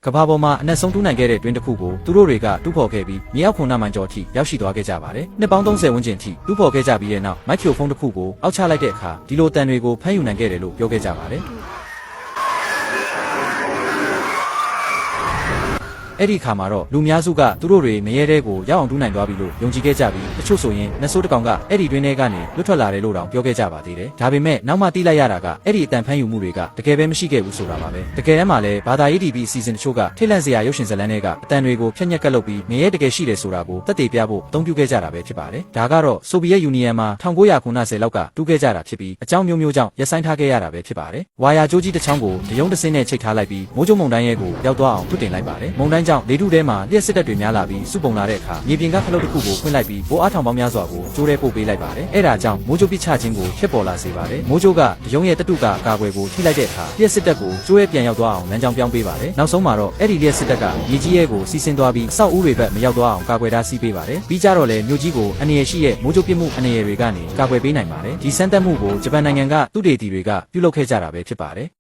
ကဘာပေါ်မှာအနက်ဆုံးတူးနိုင်ခဲ့တဲ့တွင်တစ်ခုကိုသူတို့တွေကတူးဖော်ခဲ့ပြီးမြေအောက်ခုံနာမိုင်ကျော်အထိရောက်ရှိသွားခဲ့ကြပါတယ်။နှစ်ပေါင်း30ဝန်းကျင်အထိတူးဖော်ခဲ့ကြပြီးတဲ့နောက်မိုက်ခရိုဖုန်းတစ်ခုကိုအောက်ချလိုက်တဲ့အခါဒီလိုတန်တွေကိုဖမ်းယူနိုင်ခဲ့တယ်လို့ပြောခဲ့ကြပါတယ်။အဲ့ဒီခါမှာတော့လူများစုကသူတို့တွေမရဲတဲ့ကိုရောက်အောင်တူးနိုင်သွားပြီလို့ယုံကြည်ခဲ့ကြပြီးတချို့ဆိုရင်နဆိုးတကောင်ကအဲ့ဒီတွင်ထဲကနေလွတ်ထွက်လာတယ်လို့တောင်ပြောခဲ့ကြပါသေးတယ်။ဒါပေမဲ့နောက်မှသိလိုက်ရတာကအဲ့ဒီအတန်ဖမ်းယူမှုတွေကတကယ်ပဲမရှိခဲ့ဘူးဆိုတာပါပဲ။တကယ်တမ်းမှာလည်းဘာသာရေး TV အစီအစဉ်တချို့ကထိတ်လန့်စရာရုပ်ရှင်ဇာတ်လမ်းတွေကအတန်တွေကိုဖျက်ညက်ကပ်လုပ်ပြီးမရဲတကယ်ရှိတယ်ဆိုတာကိုသက်သေပြဖို့အသုံးပြုခဲ့ကြတာပဲဖြစ်ပါတယ်။ဒါကတော့ဆိုဗီယက်ယူနီယံမှာ1990လောက်ကတူးခဲ့ကြတာဖြစ်ပြီးအကြောင်းမျိုးမျိုးကြောင့်ရပ်ဆိုင်းထားခဲ့ရတာပဲဖြစ်ပါတယ်။ဝါယာကြိုးကြီးတစ်ချောင်းကိုတယုံတစင်းနဲ့ချိတ်ထားလိုက်ပြီးမိုးကြိုးမုန်တိုင်းရဲ့ကိုရောက်သွားအောင်ထွတ်တင်လိုက်ပါတယ်။မုန်တိုင်းကြောင့်လေထုထဲမှာလျှက်စစ်တပ်တွေများလာပြီးစုပုံလာတဲ့အခါမြေပြင်ကခလုတ်တစ်ခုကိုဖွင့်လိုက်ပြီးဘိုးအားထောင်ပေါင်းများစွာကိုကျိုးရဲပို့ပေးလိုက်ပါတယ်။အဲ့ဒါကြောင့်မိုးကြိုးပစ်ချခြင်းကိုဖြစ်ပေါ်လာစေပါတယ်။မိုးကြိုးကတယုံရဲ့တတုကအကာအကွယ်ကိုထိလိုက်တဲ့အခါလျှက်စစ်တပ်ကိုကျိုးရဲပြန်ရောက်သွားအောင်လမ်းကြောင်းပြောင်းပေးပါတယ်။နောက်ဆုံးမှာတော့အဲ့ဒီလျှက်စစ်တပ်ကမြေကြီးရဲကိုစီးဆင်းသွားပြီးစောက်ဦးတွေဘက်မရောက်သွားအောင်ကာကွယ်ထားစီးပေးပါတယ်။ပြီးကြတော့လေမြို့ကြီးကိုအနေရရှိရဲ့မိုးကြိုးပစ်မှုအနေရတွေကနေကာကွယ်ပေးနိုင်ပါတယ်။ဒီစမ်းသပ်မှုကိုဂျပန်နိုင်ငံကသုတေသီတွေကပြုလုပ်ခဲ့ကြတာပဲဖြစ်ပါတယ်။